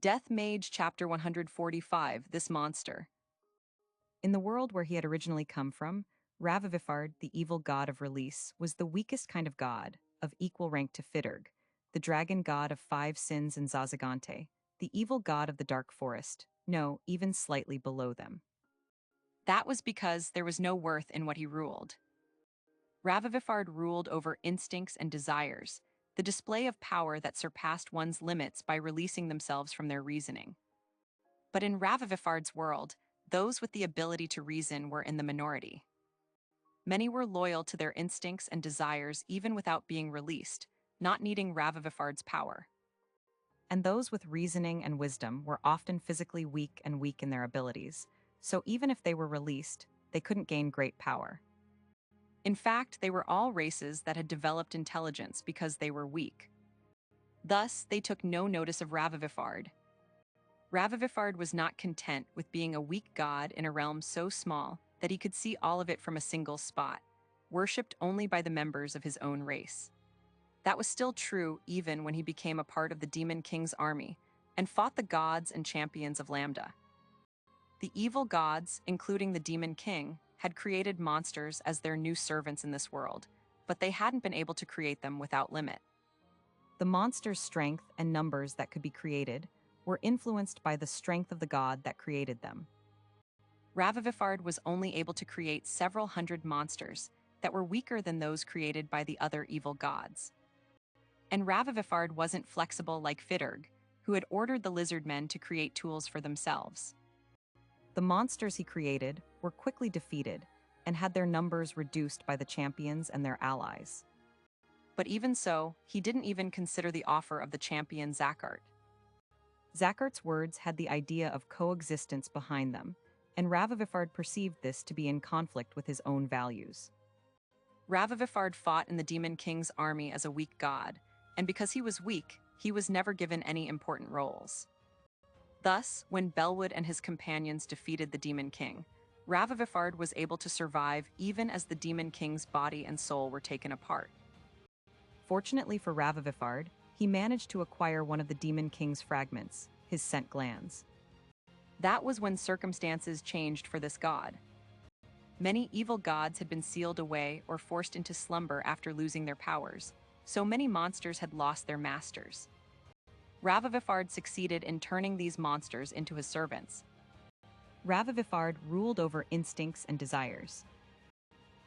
Death Mage Chapter 145, This Monster. In the world where he had originally come from, Ravivifard, the evil god of release, was the weakest kind of god, of equal rank to Fidurg, the dragon god of 5 sins and Zazagante, the evil god of the dark forest, no, even slightly below them. That was because there was no worth in what he ruled. Ravivifard ruled over instincts and desires, the display of power that surpassed one's limits by releasing themselves from their reasoning. But in Ravivifard's world, those with the ability to reason were in the minority. Many were loyal to their instincts and desires even without being released, not needing Ravivifard's power. And those with reasoning and wisdom were often physically weak and weak in their abilities, so even if they were released, they couldn't gain great power. In fact, they were all races that had developed intelligence because they were weak. Thus, they took no notice of Ravivifard. Ravivifard was not content with being a weak god in a realm so small that he could see all of it from a single spot, worshipped only by the members of his own race. That was still true even when he became a part of the Demon King's army and fought the gods and champions of Lambda. The evil gods, including the Demon King, had created monsters as their new servants in this world, but they hadn't been able to create them without limit. The monsters' strength and numbers that could be created were influenced by the strength of the god that created them. Ravivifard was only able to create several hundred monsters that were weaker than those created by the other evil gods. And Ravivifard wasn't flexible like Fidurg, who had ordered the lizard men to create tools for themselves. The monsters he created were quickly defeated and had their numbers reduced by the champions and their allies. But even so, he didn't even consider the offer of the champion Zakhart. Zakhart's words had the idea of coexistence behind them, and Ravivifard perceived this to be in conflict with his own values. Ravivifard fought in the Demon King's army as a weak god, and because he was weak, he was never given any important roles. Thus, when Belwood and his companions defeated the Demon King, Ravivifard was able to survive even as the Demon King's body and soul were taken apart. Fortunately for Ravivifard, he managed to acquire one of the Demon King's fragments, his scent glands. That was when circumstances changed for this god. Many evil gods had been sealed away or forced into slumber after losing their powers, so many monsters had lost their masters. Ravivifard succeeded in turning these monsters into his servants. Ravivifard ruled over instincts and desires.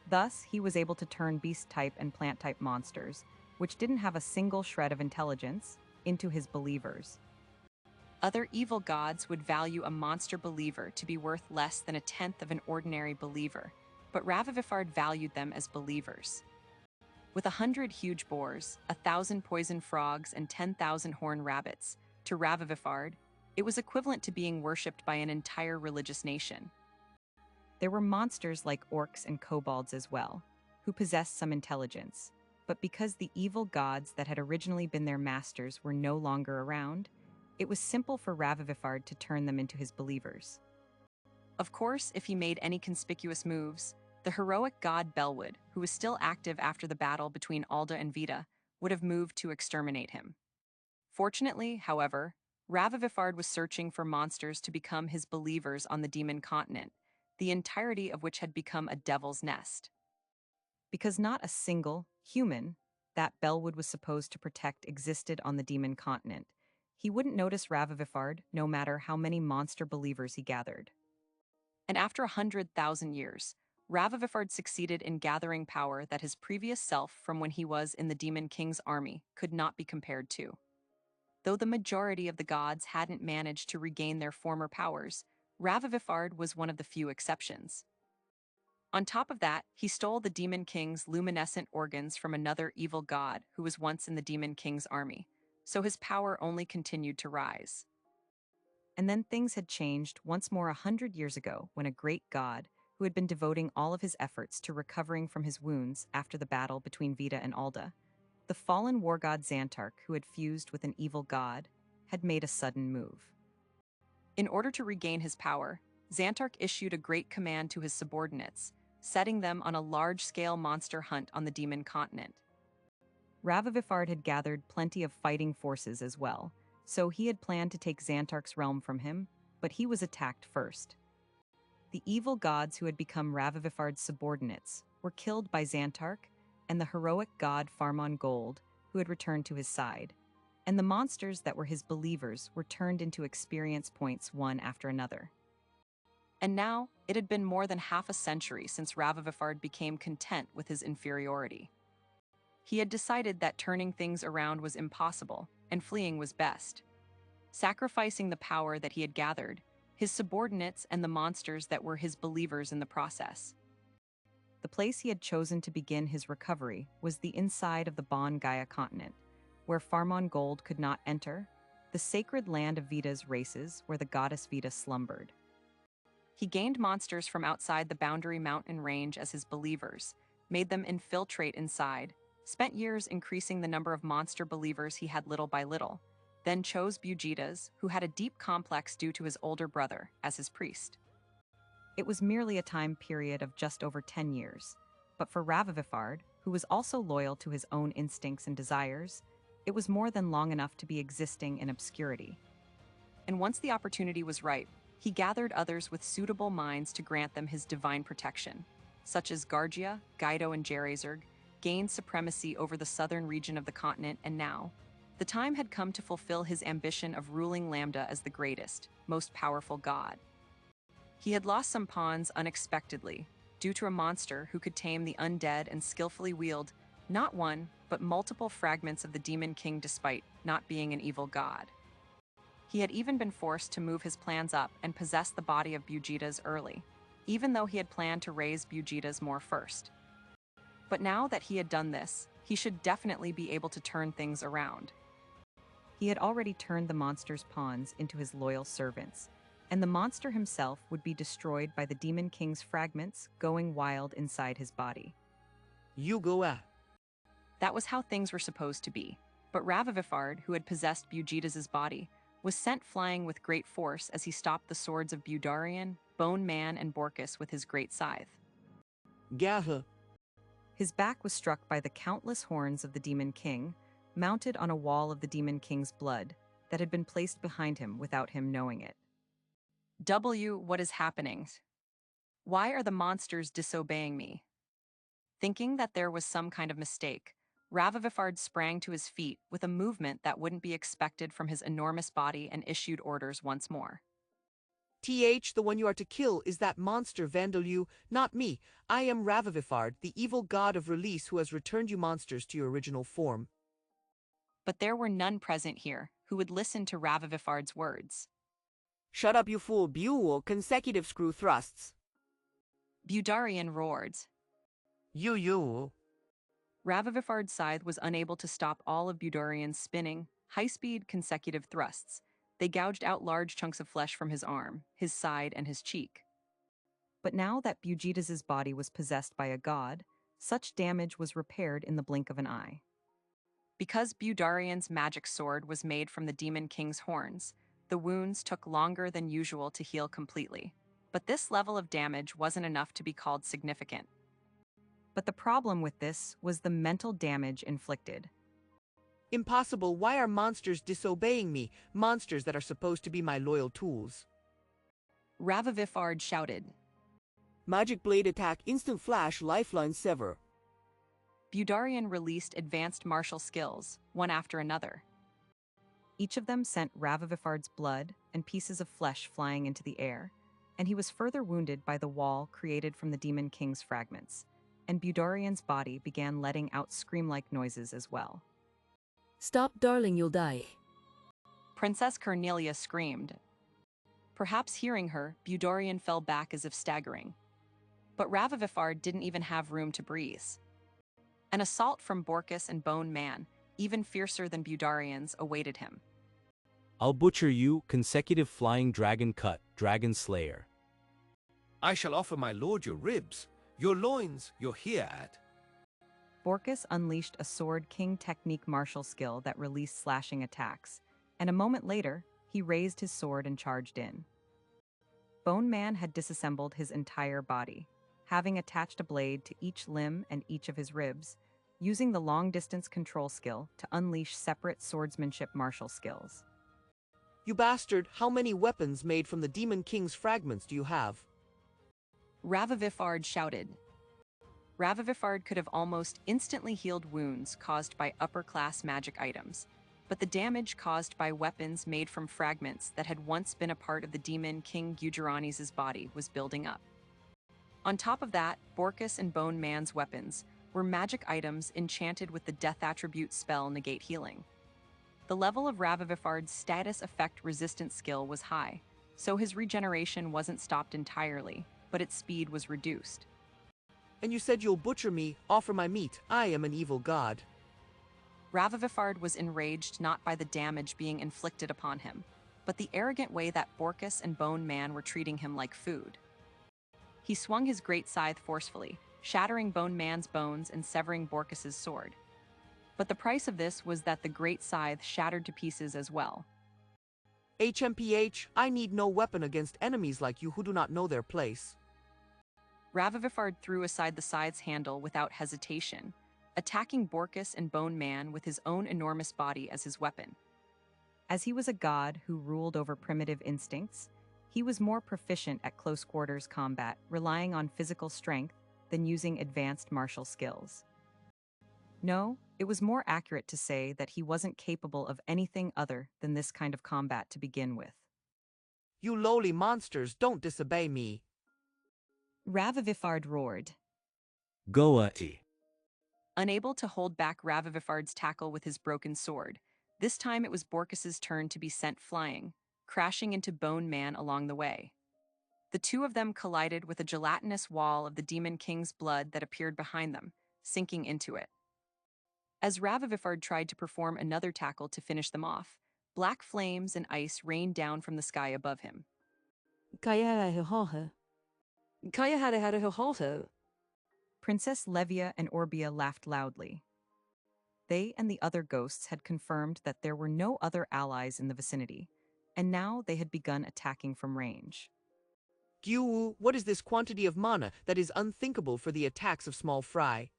Thus, he was able to turn beast-type and plant-type monsters, which didn't have a single shred of intelligence, into his believers. Other evil gods would value a monster believer to be worth less than a tenth of an ordinary believer, but Ravivifard valued them as believers. With 100 huge boars, 1,000 poison frogs, and 10,000 horned rabbits, to Ravivifard, it was equivalent to being worshipped by an entire religious nation. There were monsters like orcs and kobolds as well, who possessed some intelligence, but because the evil gods that had originally been their masters were no longer around, it was simple for Ravivifard to turn them into his believers. Of course, if he made any conspicuous moves, the heroic god Belwood, who was still active after the battle between Alda and Vita, would have moved to exterminate him. Fortunately, however, Ravivifard was searching for monsters to become his believers on the demon continent, the entirety of which had become a devil's nest. Because not a single human that Belwood was supposed to protect existed on the demon continent, he wouldn't notice Ravivifard no matter how many monster believers he gathered. And after 100,000 years, Ravivifard succeeded in gathering power that his previous self from when he was in the Demon King's army could not be compared to. Though the majority of the gods hadn't managed to regain their former powers, Ravivifard was one of the few exceptions. On top of that, he stole the Demon King's luminescent organs from another evil god who was once in the Demon King's army, so his power only continued to rise. And then things had changed once more 100 years ago when a great god, who had been devoting all of his efforts to recovering from his wounds after the battle between Vita and Alda, the fallen war god Xantark, who had fused with an evil god, had made a sudden move. In order to regain his power, Xantark issued a great command to his subordinates, setting them on a large-scale monster hunt on the demon continent. Ravivifard had gathered plenty of fighting forces as well, so he had planned to take Xantark's realm from him, but he was attacked first. The evil gods who had become Ravivifard's subordinates were killed by Xantark and the heroic god Farmon Gold, who had returned to his side, and the monsters that were his believers were turned into experience points one after another. And now, it had been more than half a century since Ravivifard became content with his inferiority. He had decided that turning things around was impossible, and fleeing was best. Sacrificing the power that he had gathered, his subordinates and the monsters that were his believers in the process. The place he had chosen to begin his recovery was the inside of the Bon Gaia continent, where Farmon Gold could not enter, the sacred land of Vita's races where the goddess Vita slumbered. He gained monsters from outside the Boundary Mountain range as his believers, made them infiltrate inside, spent years increasing the number of monster believers he had little by little, then chose Bugitas, who had a deep complex due to his older brother, as his priest. It was merely a time period of just over 10 years, but for Ravivifard, who was also loyal to his own instincts and desires, it was more than long enough to be existing in obscurity. And once the opportunity was ripe, he gathered others with suitable minds to grant them his divine protection, such as Gargia, Guido, and Jerazerg, gained supremacy over the southern region of the continent, and now, the time had come to fulfill his ambition of ruling Lambda as the greatest, most powerful god. He had lost some pawns unexpectedly, due to a monster who could tame the undead and skillfully wield not one, but multiple fragments of the Demon King despite not being an evil god. He had even been forced to move his plans up and possess the body of Bugitas early, even though he had planned to raise Bugitas more first. But now that he had done this, he should definitely be able to turn things around. He had already turned the monster's pawns into his loyal servants, and the monster himself would be destroyed by the Demon King's fragments going wild inside his body. You go at. That was how things were supposed to be, but Ravivifard, who had possessed Bugitas' body, was sent flying with great force as he stopped the swords of Budarian, Bone Man, and Borkus with his great scythe. Gaha. His back was struck by the countless horns of the Demon King, mounted on a wall of the Demon King's blood that had been placed behind him without him knowing it. What is happening? Why are the monsters disobeying me? Thinking that there was some kind of mistake, Ravivifard sprang to his feet with a movement that wouldn't be expected from his enormous body and issued orders once more. The one you are to kill is that monster Vandalyu, not me. I am Ravivifard, the evil god of release who has returned you monsters to your original form. But there were none present here who would listen to Ravivifard's words. Shut up, you fool, Buell, consecutive screw thrusts. Budarian roared. You. Ravivifard's scythe was unable to stop all of Budarian's spinning, high-speed consecutive thrusts. They gouged out large chunks of flesh from his arm, his side, and his cheek. But now that Bugitas' body was possessed by a god, such damage was repaired in the blink of an eye. Because Budarian's magic sword was made from the Demon King's horns, the wounds took longer than usual to heal completely. But this level of damage wasn't enough to be called significant. But the problem with this was the mental damage inflicted. Impossible, why are monsters disobeying me? Monsters that are supposed to be my loyal tools. Ravivifard shouted. Magic blade attack, instant flash, lifeline sever. Budarian released advanced martial skills, one after another. Each of them sent Ravivifard's blood and pieces of flesh flying into the air, and he was further wounded by the wall created from the Demon King's fragments, and Budarian's body began letting out scream-like noises as well. Stop, darling, you'll die. Princess Cornelia screamed. Perhaps hearing her, Budarian fell back as if staggering. But Ravivifard didn't even have room to breathe. An assault from Borkus and Bone Man, even fiercer than Budarian's, awaited him. I'll butcher you, consecutive flying dragon cut, dragon slayer. I shall offer my lord your ribs, your loins, your here at. Borkus unleashed a Sword King technique martial skill that released slashing attacks, and a moment later, he raised his sword and charged in. Bone Man had disassembled his entire body, having attached a blade to each limb and each of his ribs, using the long-distance control skill to unleash separate swordsmanship martial skills. You bastard, how many weapons made from the Demon King's fragments do you have? Ravavifard shouted. Ravavifard could have almost instantly healed wounds caused by upper-class magic items, but the damage caused by weapons made from fragments that had once been a part of the demon King Gujarani's body was building up. On top of that, Borkus and Bone Man's weapons were magic items enchanted with the death attribute spell Negate Healing. The level of Ravavifard's status effect resistance skill was high, so his regeneration wasn't stopped entirely, but its speed was reduced. And you said you'll butcher me, offer my meat. I am an evil god. Ravavifard was enraged not by the damage being inflicted upon him, but the arrogant way that Borkus and Bone Man were treating him like food. He swung his great scythe forcefully, shattering Bone Man's bones and severing Borkus's sword. But the price of this was that the great scythe shattered to pieces as well. HMPH, I need no weapon against enemies like you who do not know their place. Ravavifard threw aside the scythe's handle without hesitation, attacking Borkus and Bone Man with his own enormous body as his weapon. As he was a god who ruled over primitive instincts, he was more proficient at close-quarters combat, relying on physical strength than using advanced martial skills. No, it was more accurate to say that he wasn't capable of anything other than this kind of combat to begin with. You lowly monsters, don't disobey me. Ravavifard roared. Goa. Unable to hold back Ravavifard's tackle with his broken sword, this time it was Borkus's turn to be sent flying, crashing into Bone Man along the way. The two of them collided with a gelatinous wall of the Demon King's blood that appeared behind them, sinking into it. As Ravavifard tried to perform another tackle to finish them off, black flames and ice rained down from the sky above him. Princess Levia and Orbia laughed loudly. They and the other ghosts had confirmed that there were no other allies in the vicinity, and now they had begun attacking from range. Gyu, what is this quantity of mana that is unthinkable for the attacks of small fry?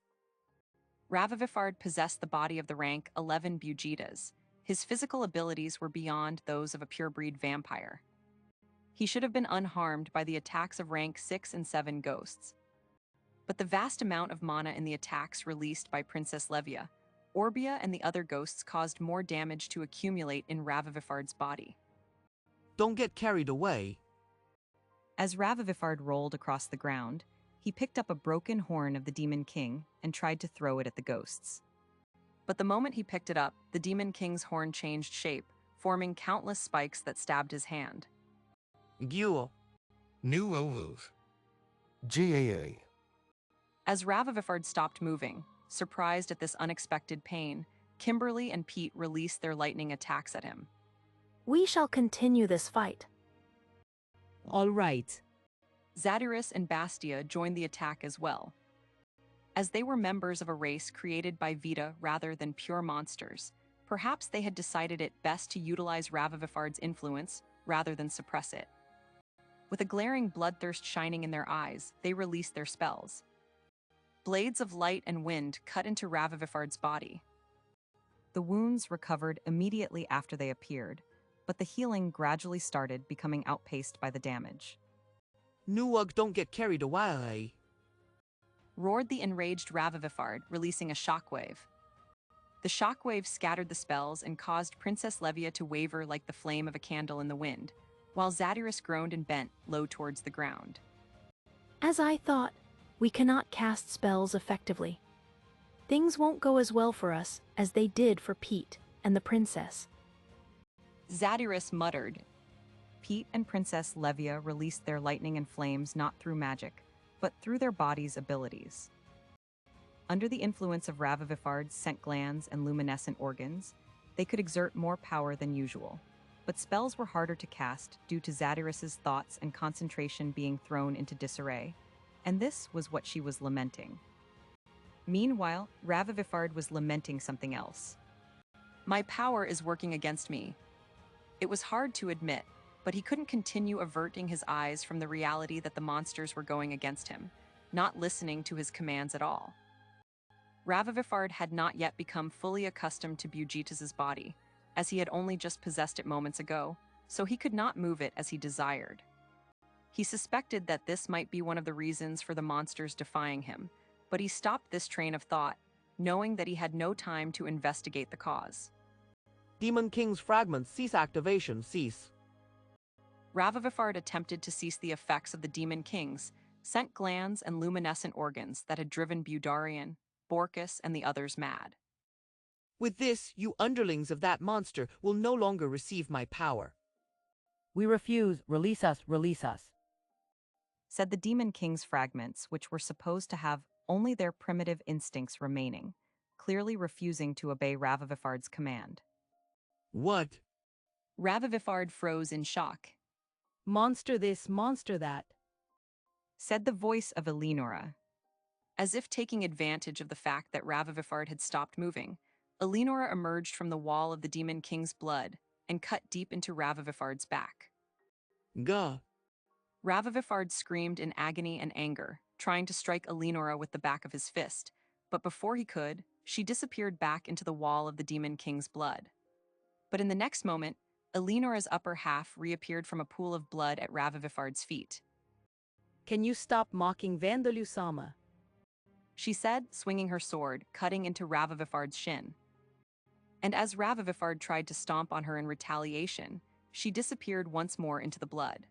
Ravavifard possessed the body of the rank 11 Bujitas. His physical abilities were beyond those of a pure-breed vampire. He should have been unharmed by the attacks of rank 6 and 7 ghosts. But the vast amount of mana in the attacks released by Princess Levia, Orbia and the other ghosts caused more damage to accumulate in Ravavifard's body. Don't get carried away. As Ravavifard rolled across the ground, he picked up a broken horn of the Demon King and tried to throw it at the ghosts. But the moment he picked it up, the Demon King's horn changed shape, forming countless spikes that stabbed his hand. Gyu. New ovals. GAA. As Ravavifard stopped moving, surprised at this unexpected pain, Kimberly and Pete released their lightning attacks at him. We shall continue this fight. All right. Zadyrus and Bastia joined the attack as well. As they were members of a race created by Vita rather than pure monsters, perhaps they had decided it best to utilize Ravavifard's influence rather than suppress it. With a glaring bloodthirst shining in their eyes, they released their spells. Blades of light and wind cut into Ravavifard's body. The wounds recovered immediately after they appeared, but the healing gradually started becoming outpaced by the damage. Nuwug, don't get carried away. Roared the enraged Ravavifard, releasing a shockwave. The shockwave scattered the spells and caused Princess Levia to waver like the flame of a candle in the wind, while Zadyrus groaned and bent low towards the ground. As I thought, we cannot cast spells effectively. Things won't go as well for us as they did for Pete and the princess. Zadyrus muttered. Pete and Princess Levia released their lightning and flames not through magic, but through their bodies' abilities. Under the influence of Ravavifard's scent glands and luminescent organs, they could exert more power than usual, but spells were harder to cast due to Zadyrus's thoughts and concentration being thrown into disarray, and this was what she was lamenting. Meanwhile, Ravavifard was lamenting something else. My power is working against me. It was hard to admit, but he couldn't continue averting his eyes from the reality that the monsters were going against him, not listening to his commands at all. Ravivifard had not yet become fully accustomed to Bugitas's body, as he had only just possessed it moments ago, so he could not move it as he desired. He suspected that this might be one of the reasons for the monsters defying him, but he stopped this train of thought, knowing that he had no time to investigate the cause. Demon King's fragments, cease activation, cease. Ravivifard attempted to cease the effects of the Demon Kings, scent glands and luminescent organs that had driven Budarian, Borkus, and the others mad. With this, you underlings of that monster will no longer receive my power. We refuse, release us, said the Demon King's fragments, which were supposed to have only their primitive instincts remaining, clearly refusing to obey Ravivifard's command. What? Ravivifard froze in shock. Monster this, monster that, said the voice of Eleonora. As if taking advantage of the fact that Ravivifard had stopped moving, Eleonora emerged from the wall of the Demon King's blood and cut deep into Ravivifard's back. Gah. Ravivifard screamed in agony and anger, trying to strike Eleonora with the back of his fist, but before he could, she disappeared back into the wall of the Demon King's blood. But in the next moment, Eleonora's upper half reappeared from a pool of blood at Ravivifard's feet. can you stop mocking Vandalusama? She said, swinging her sword, cutting into Ravivifard's shin. And as Ravivifard tried to stomp on her in retaliation, she disappeared once more into the blood.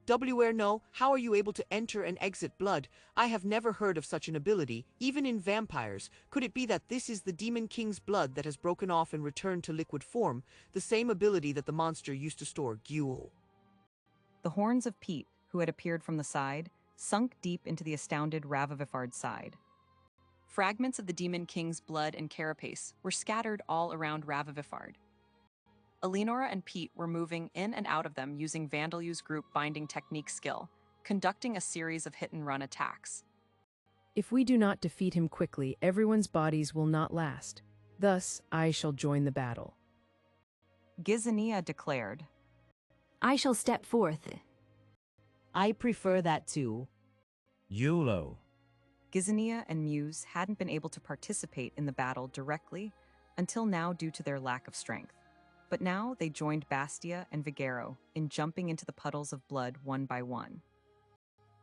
No, how are you able to enter and exit blood? I have never heard of such an ability, even in vampires. Could it be that this is the Demon King's blood that has broken off and returned to liquid form, the same ability that the monster used to store Ghoul? The horns of Pete, who had appeared from the side, sunk deep into the astounded Ravivifard's side. Fragments of the Demon King's blood and carapace were scattered all around Ravivifard. Eleonora and Pete were moving in and out of them using Vandalu's group binding technique skill, conducting a series of hit-and-run attacks. If we do not defeat him quickly, everyone's bodies will not last. Thus, I shall join the battle. Gizania declared. I shall step forth. I prefer that too. YOLO. Gizania and Muse hadn't been able to participate in the battle directly until now due to their lack of strength. But now they joined Bastia and Vigero in jumping into the puddles of blood one by one.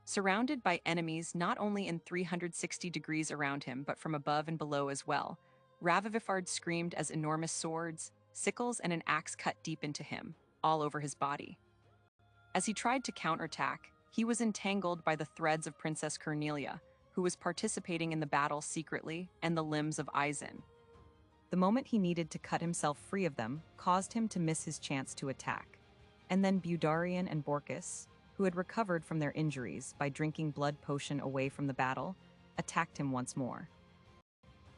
Surrounded by enemies not only in 360 degrees around him but from above and below as well, Ravivifard screamed as enormous swords, sickles, and an axe cut deep into him, all over his body. As he tried to counterattack, he was entangled by the threads of Princess Cornelia, who was participating in the battle secretly, and the limbs of Eisen. The moment he needed to cut himself free of them caused him to miss his chance to attack. And then Budarian and Borkus, who had recovered from their injuries by drinking blood potion away from the battle, attacked him once more.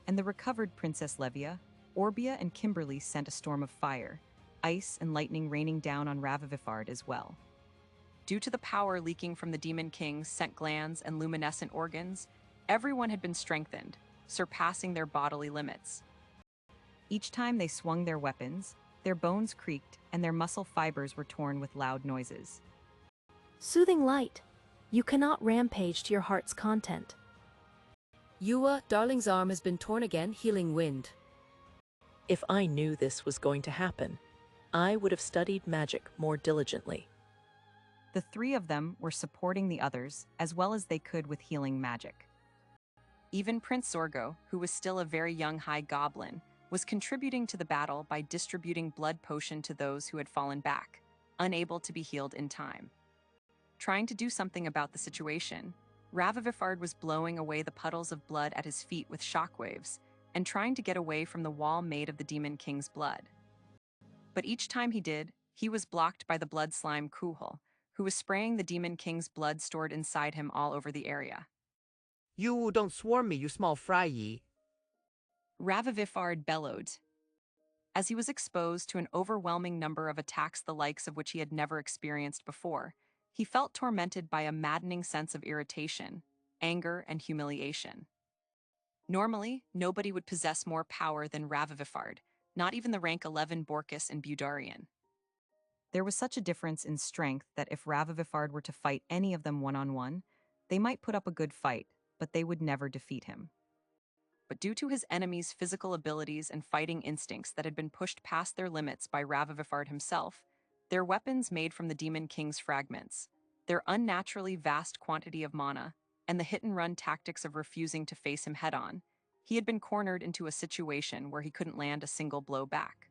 And the recovered Princess Levia, Orbia, and Kimberly sent a storm of fire, ice and lightning raining down on Ravivifard as well. Due to the power leaking from the Demon King's scent glands and luminescent organs, everyone had been strengthened, surpassing their bodily limits. Each time they swung their weapons, their bones creaked and their muscle fibers were torn with loud noises. Soothing light. You cannot rampage to your heart's content. Yua, darling's arm has been torn again, healing wind. If I knew this was going to happen, I would have studied magic more diligently. The three of them were supporting the others as well as they could with healing magic. Even Prince Zorgo, who was still a very young high goblin, was contributing to the battle by distributing blood potion to those who had fallen back, unable to be healed in time. Trying to do something about the situation, Ravivifard was blowing away the puddles of blood at his feet with shockwaves and trying to get away from the wall made of the Demon King's blood. But each time he did, he was blocked by the blood slime Kuhul, who was spraying the Demon King's blood stored inside him all over the area. You don't swarm me, you small fry ye. Ravivifard bellowed. As he was exposed to an overwhelming number of attacks the likes of which he had never experienced before, he felt tormented by a maddening sense of irritation, anger, and humiliation. Normally, nobody would possess more power than Ravivifard, not even the rank 11 Borkus and Budarian. There was such a difference in strength that if Ravivifard were to fight any of them one-on-one, they might put up a good fight, but they would never defeat him. But due to his enemy's physical abilities and fighting instincts that had been pushed past their limits by Ravivifard himself, their weapons made from the Demon King's fragments, their unnaturally vast quantity of mana, and the hit-and-run tactics of refusing to face him head-on, he had been cornered into a situation where he couldn't land a single blow back.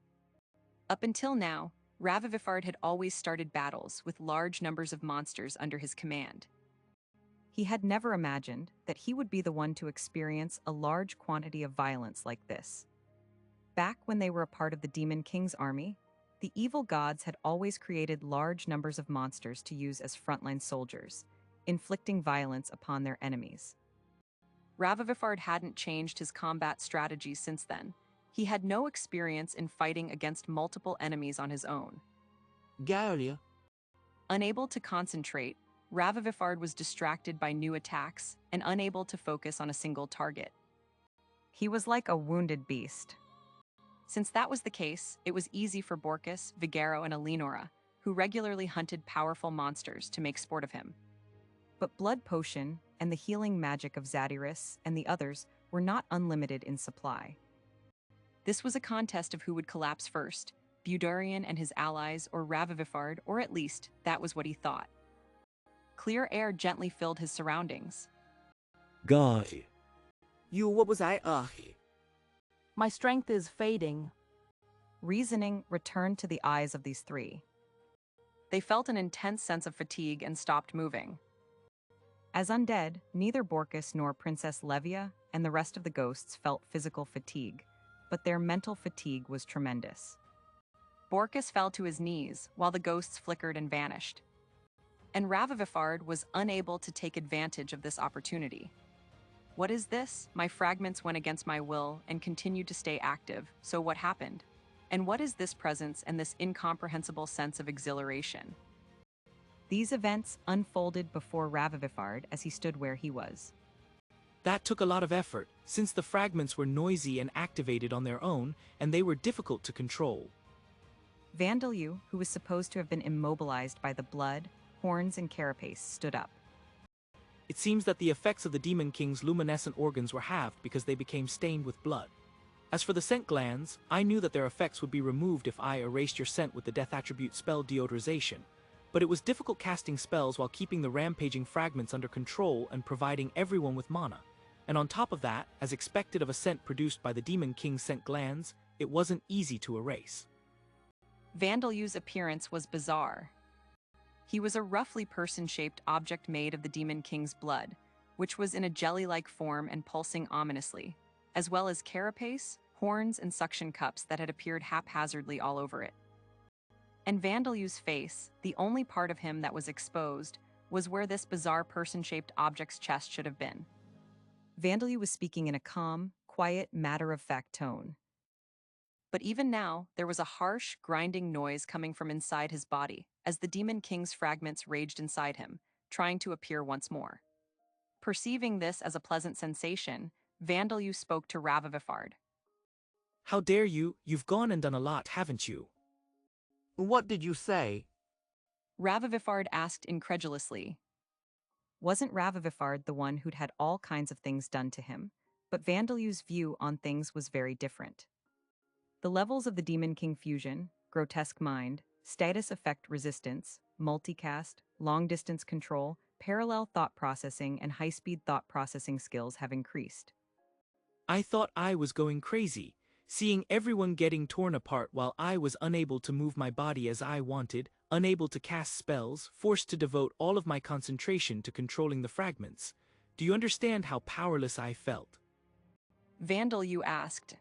Up until now, Ravivifard had always started battles with large numbers of monsters under his command. He had never imagined that he would be the one to experience a large quantity of violence like this. Back when they were a part of the Demon King's army, the evil gods had always created large numbers of monsters to use as frontline soldiers, inflicting violence upon their enemies. Ravivifard hadn't changed his combat strategy since then. He had no experience in fighting against multiple enemies on his own. Galia. Unable to concentrate, Ravivifard was distracted by new attacks and unable to focus on a single target. He was like a wounded beast. Since that was the case, it was easy for Borkus, Vigero, and Elenora, who regularly hunted powerful monsters, to make sport of him. But Blood Potion and the healing magic of Zadiris and the others were not unlimited in supply. This was a contest of who would collapse first, Budurian and his allies or Ravivifard, or at least that was what he thought. Clear air gently filled his surroundings. Guy. What was I? My strength is fading. Reasoning returned to the eyes of these three. They felt an intense sense of fatigue and stopped moving. As undead, neither Borkus nor Princess Levia and the rest of the ghosts felt physical fatigue, but their mental fatigue was tremendous. Borkus fell to his knees while the ghosts flickered and vanished. And Ravivifard was unable to take advantage of this opportunity. What is this? My fragments went against my will and continued to stay active, so what happened? And what is this presence and this incomprehensible sense of exhilaration? These events unfolded before Ravivifard as he stood where he was. That took a lot of effort, since the fragments were noisy and activated on their own, and they were difficult to control. Vandalyu, who was supposed to have been immobilized by the blood, horns, and carapace, stood up. It seems that the effects of the Demon King's luminescent organs were halved because they became stained with blood. As for the scent glands, I knew that their effects would be removed if I erased your scent with the death attribute spell deodorization, but it was difficult casting spells while keeping the rampaging fragments under control and providing everyone with mana. And on top of that, as expected of a scent produced by the Demon King's scent glands, it wasn't easy to erase. Vandalyu's appearance was bizarre. He was a roughly person-shaped object made of the Demon King's blood, which was in a jelly-like form and pulsing ominously, as well as carapace, horns, and suction cups that had appeared haphazardly all over it. And Vandalyu's face, the only part of him that was exposed, was where this bizarre person-shaped object's chest should have been. Vandalyu was speaking in a calm, quiet, matter-of-fact tone. But even now, there was a harsh, grinding noise coming from inside his body as the Demon King's fragments raged inside him, trying to appear once more. Perceiving this as a pleasant sensation, Vandalyu spoke to Ravivifard. How dare you? You've gone and done a lot, haven't you? What did you say? Ravivifard asked incredulously. Wasn't Ravivifard the one who'd had all kinds of things done to him? But Vandalyu's view on things was very different. The levels of the Demon King fusion, grotesque mind, status effect resistance, multicast, long-distance control, parallel thought processing, and high-speed thought processing skills have increased. I thought I was going crazy, seeing everyone getting torn apart while I was unable to move my body as I wanted, unable to cast spells, forced to devote all of my concentration to controlling the fragments. Do you understand how powerless I felt? Vandalyu asked.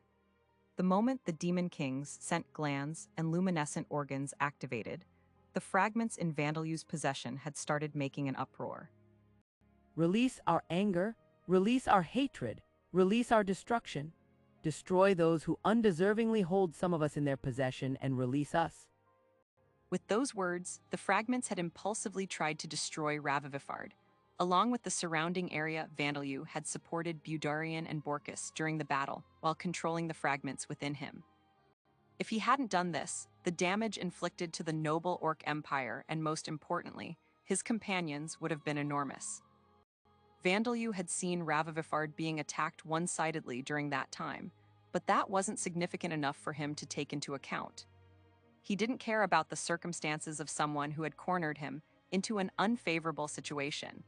The moment the Demon King's scent glands and luminescent organs activated, the fragments in Vandalyu's possession had started making an uproar. Release our anger, release our hatred, release our destruction. Destroy those who undeservingly hold some of us in their possession and release us. With those words, the fragments had impulsively tried to destroy Ravivifard. Along with the surrounding area, Vandalyu had supported Budurian and Borkus during the battle while controlling the fragments within him. If he hadn't done this, the damage inflicted to the noble Orc Empire, and most importantly, his companions, would have been enormous. Vandalyu had seen Ravivifard being attacked one-sidedly during that time, but that wasn't significant enough for him to take into account. He didn't care about the circumstances of someone who had cornered him into an unfavorable situation.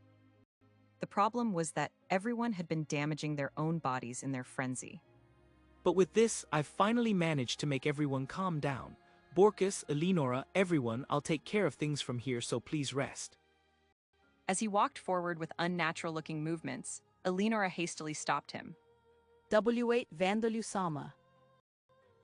The problem was that everyone had been damaging their own bodies in their frenzy. But with this, I've finally managed to make everyone calm down. Borkus, Elinora, everyone, I'll take care of things from here, so please rest. As he walked forward with unnatural-looking movements, Elinora hastily stopped him. W8 Vandalyu Sama.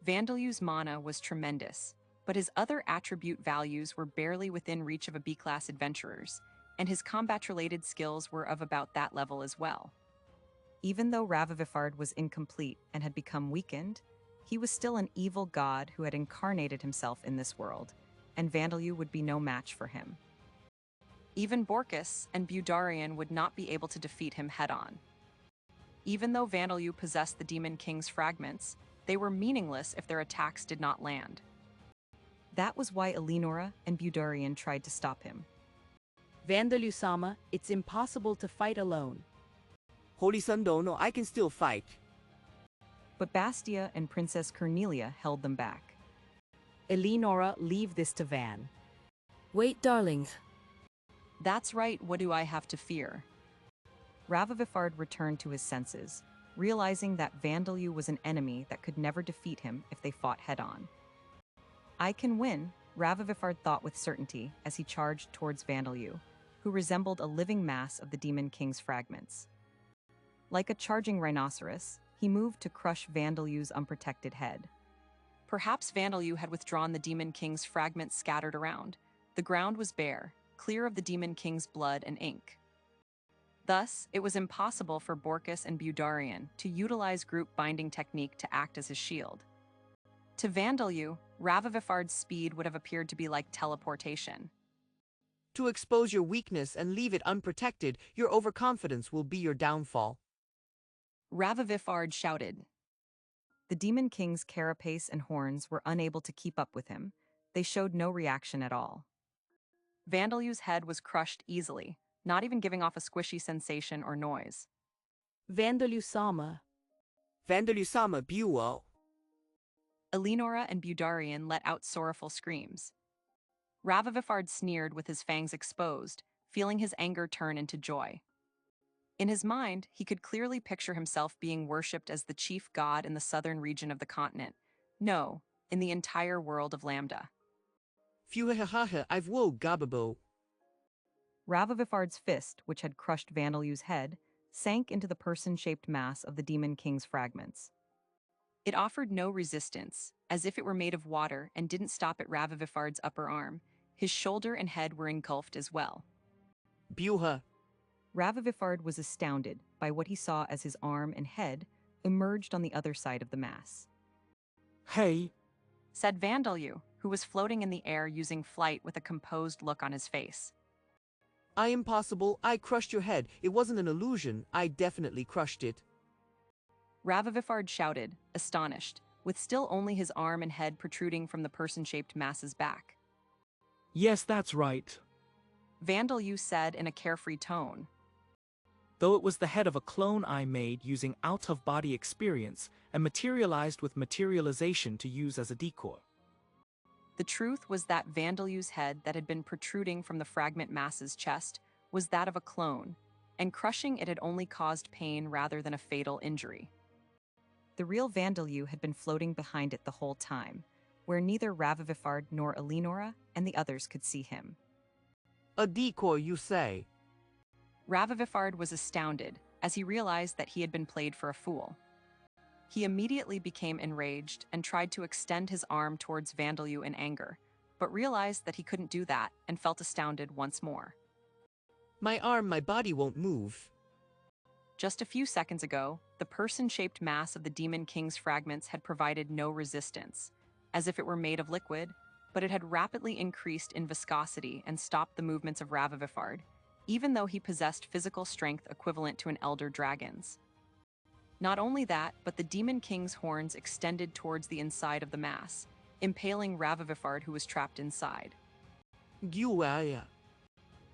Vandalyu's mana was tremendous, but his other attribute values were barely within reach of a B-class adventurer's, and his combat-related skills were of about that level as well. Even though Ravivifard was incomplete and had become weakened, he was still an evil god who had incarnated himself in this world, and Vandalyu would be no match for him. Even Borkus and Budarian would not be able to defeat him head-on. Even though Vandalyu possessed the Demon King's fragments, they were meaningless if their attacks did not land. That was why Elinora and Budarian tried to stop him. Vandalyu Sama, it's impossible to fight alone. Holy Sundono, I can still fight. But Bastia and Princess Cornelia held them back. Elinora, leave this to Van. Wait, darlings. That's right, what do I have to fear? Ravivifard returned to his senses, realizing that Vandalyu was an enemy that could never defeat him if they fought head-on. I can win, Ravivifard thought with certainty as he charged towards Vandalyu, who resembled a living mass of the Demon King's fragments. Like a charging rhinoceros, he moved to crush Vandalyu's unprotected head. Perhaps Vandalyu had withdrawn the Demon King's fragments scattered around. The ground was bare, clear of the Demon King's blood and ink. Thus, it was impossible for Borkus and Budarian to utilize group binding technique to act as his shield. To Vandalyu, Ravivifard's speed would have appeared to be like teleportation. To expose your weakness and leave it unprotected, your overconfidence will be your downfall. Ravivifard shouted. The Demon King's carapace and horns were unable to keep up with him. They showed no reaction at all. Vandalyu's head was crushed easily, not even giving off a squishy sensation or noise. Vandalyu Sama. Vandalyu Sama Buo. Elinora and Budarian let out sorrowful screams. Ravivifard sneered with his fangs exposed, feeling his anger turn into joy. In his mind, he could clearly picture himself being worshipped as the chief god in the southern region of the continent. No, in the entire world of Lambda. Fuhahaha, I've woe gababo. Ravivifard's fist, which had crushed Vandalyu's head, sank into the person-shaped mass of the Demon King's fragments. It offered no resistance, as if it were made of water and didn't stop at Ravivifard's upper arm. His shoulder and head were engulfed as well. Buha. Ravivifard was astounded by what he saw as his arm and head emerged on the other side of the mass. Hey, Said Vandalyu, who was floating in the air using flight with a composed look on his face. I am possible. I crushed your head. It wasn't an illusion. I definitely crushed it. Ravivifard shouted, astonished, with still only his arm and head protruding from the person-shaped mass's back. yes, that's right. Vandalyu said in a carefree tone. Though it was the head of a clone I made using out-of-body experience and materialized with materialization to use as a decoy. The truth was that Vandalyu's head that had been protruding from the fragment mass's chest was that of a clone, and crushing it had only caused pain rather than a fatal injury. The real Vandalyu had been floating behind it the whole time, where neither Ravivifard nor Elinora and the others could see him. A decoy, you say? Ravivifard was astounded as he realized that he had been played for a fool. He immediately became enraged and tried to extend his arm towards Vandalyu in anger, but realized that he couldn't do that and felt astounded once more. My arm, my body won't move. Just a few seconds ago, the person-shaped mass of the Demon King's fragments had provided no resistance, as if it were made of liquid, but it had rapidly increased in viscosity and stopped the movements of Ravivifard, even though he possessed physical strength equivalent to an elder dragon's. Not only that, but the Demon King's horns extended towards the inside of the mass, impaling Ravivifard, who was trapped inside. Guaya.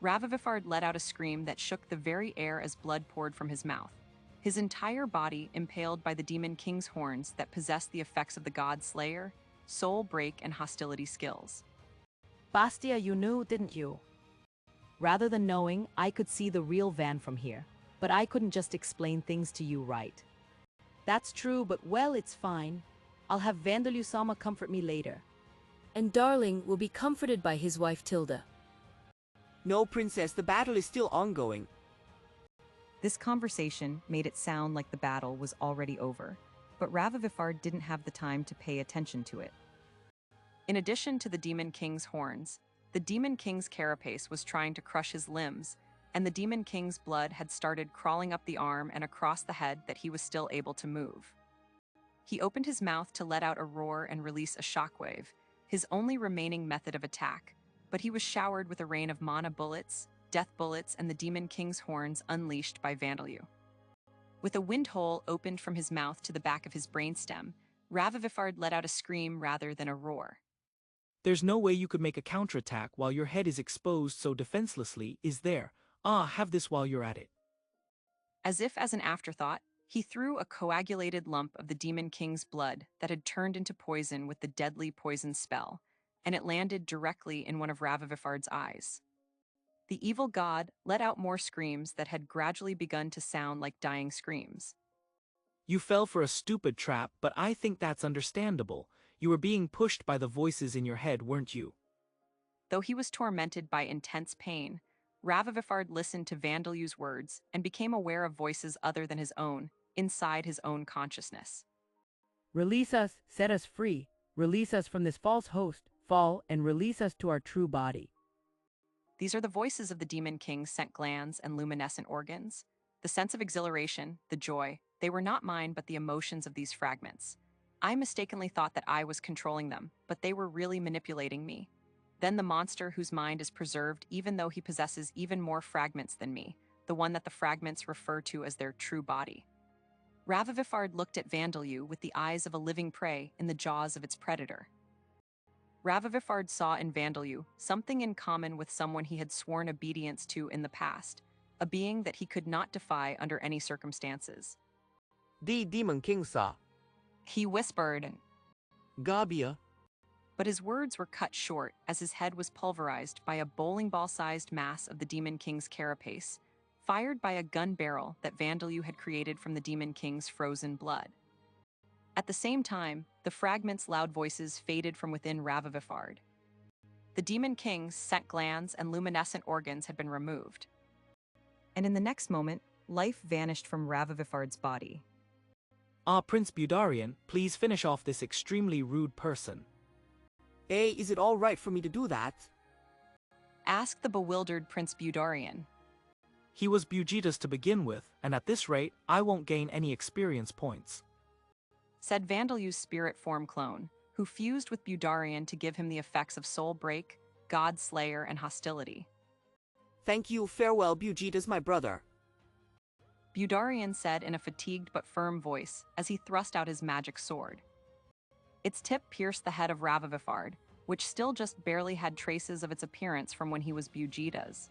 Ravivifard let out a scream that shook the very air as blood poured from his mouth, his entire body impaled by the Demon King's horns that possessed the effects of the God Slayer, soul break, and hostility skills. Bastia, you knew, didn't you? Rather than knowing, I could see the real Van from here, but I couldn't just explain things to you right. That's true, but well, it's fine. I'll have Vandalus-sama comfort me later. And Darling will be comforted by his wife Tilda. No, Princess, the battle is still ongoing. This conversation made it sound like the battle was already over, but Ravivifard didn't have the time to pay attention to it. In addition to the Demon King's horns, the Demon King's carapace was trying to crush his limbs, and the Demon King's blood had started crawling up the arm and across the head that he was still able to move. He opened his mouth to let out a roar and release a shockwave, his only remaining method of attack, but he was showered with a rain of mana bullets, death bullets, and the Demon King's horns unleashed by Vandalu. With a wind hole opened from his mouth to the back of his brainstem, Ravivifard let out a scream rather than a roar. There's no way you could make a counterattack while your head is exposed so defenselessly, is there? Ah, have this while you're at it. As if as an afterthought, he threw a coagulated lump of the Demon King's blood that had turned into poison with the deadly poison spell, and it landed directly in one of Ravivifard's eyes. The evil god let out more screams that had gradually begun to sound like dying screams. You fell for a stupid trap, but I think that's understandable. You were being pushed by the voices in your head, weren't you? Though he was tormented by intense pain, Ravivifard listened to Vandalu's words and became aware of voices other than his own, inside his own consciousness. Release us, set us free, release us from this false host, fall, and release us to our true body. These are the voices of the Demon King's scent glands and luminescent organs. The sense of exhilaration, the joy, they were not mine but the emotions of these fragments. I mistakenly thought that I was controlling them, but they were really manipulating me. Then the monster whose mind is preserved even though he possesses even more fragments than me, the one that the fragments refer to as their true body. Ravivifard looked at Vandalu with the eyes of a living prey in the jaws of its predator. Ravivifard saw in Vandalu something in common with someone he had sworn obedience to in the past, a being that he could not defy under any circumstances. The Demon King saw. He whispered, Gabia. But his words were cut short as his head was pulverized by a bowling ball-sized mass of the Demon King's carapace, fired by a gun barrel that Vandalu had created from the Demon King's frozen blood. At the same time, the fragments' loud voices faded from within Ravivifard. The Demon King's scent glands and luminescent organs had been removed. And in the next moment, life vanished from Ravivifard's body. Ah, Prince Budarian, please finish off this extremely rude person. Hey, is it all right for me to do that? Asked the bewildered Prince Budarian. He was Bujeda's to begin with, and at this rate, I won't gain any experience points. Said Vandalu's spirit form clone, who fused with Budarian to give him the effects of soul break, god slayer, and hostility. Thank you, farewell, Bujeda's my brother. Budarian said in a fatigued but firm voice as he thrust out his magic sword. Its tip pierced the head of Ravivifard, which still just barely had traces of its appearance from when he was Bujeda's.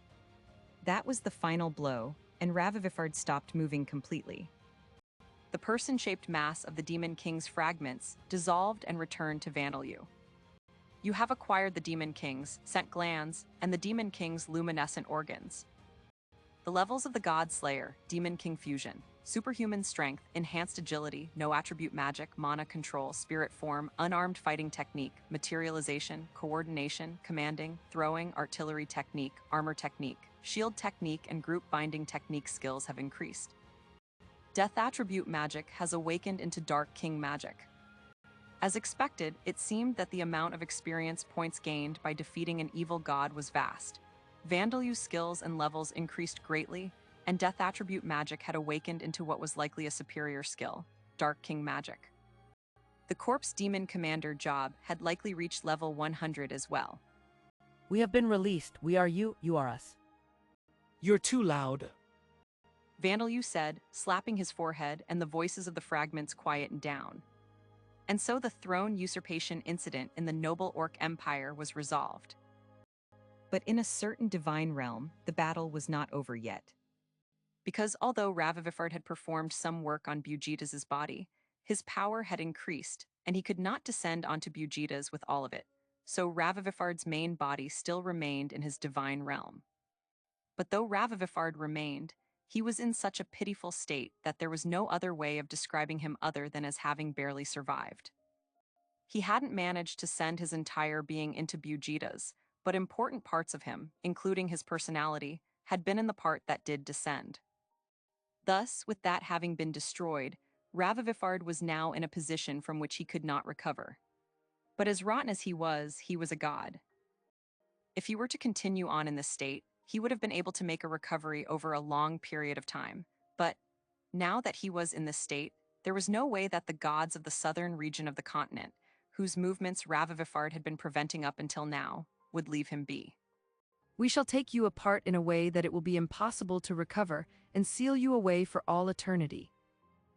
That was the final blow, and Ravivifard stopped moving completely. The person-shaped mass of the Demon King's fragments dissolved and returned to Vandalu. You have acquired the Demon King's scent glands and the Demon King's luminescent organs. The levels of the God Slayer, Demon King Fusion, superhuman strength, enhanced agility, no attribute magic, mana control, spirit form, unarmed fighting technique, materialization, coordination, commanding, throwing, artillery technique, armor technique, shield technique, and group binding technique skills have increased. Death attribute magic has awakened into Dark King magic. As expected, it seemed that the amount of experience points gained by defeating an evil god was vast. Vandalu's skills and levels increased greatly, and Death attribute magic had awakened into what was likely a superior skill, Dark King magic. The Corpse Demon Commander job had likely reached level 100 as well. We have been released. We are you, you are us. You're too loud. Vandalu said, slapping his forehead, and the voices of the fragments quietened down. And so the throne usurpation incident in the noble Orc Empire was resolved. But in a certain divine realm, the battle was not over yet. Because although Ravivifard had performed some work on Bugidas' body, his power had increased, and he could not descend onto Bugidas with all of it, so Ravivifard's main body still remained in his divine realm. But though Ravivifard remained, he was in such a pitiful state that there was no other way of describing him other than as having barely survived. He hadn't managed to send his entire being into Bugidas, but important parts of him, including his personality, had been in the part that did descend. Thus, with that having been destroyed, Ravivifard was now in a position from which he could not recover. But as rotten as he was a god. If he were to continue on in this state, he would have been able to make a recovery over a long period of time. But now that he was in this state, there was no way that the gods of the southern region of the continent, whose movements Ravivifard had been preventing up until now, would leave him be. We shall take you apart in a way that it will be impossible to recover and seal you away for all eternity.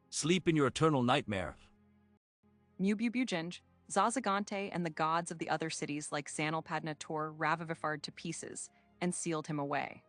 Sleep in your eternal nightmare. Mububujinj, Zazagante and the gods of the other cities like Zanalpadna tore Ravivifard to pieces and sealed him away.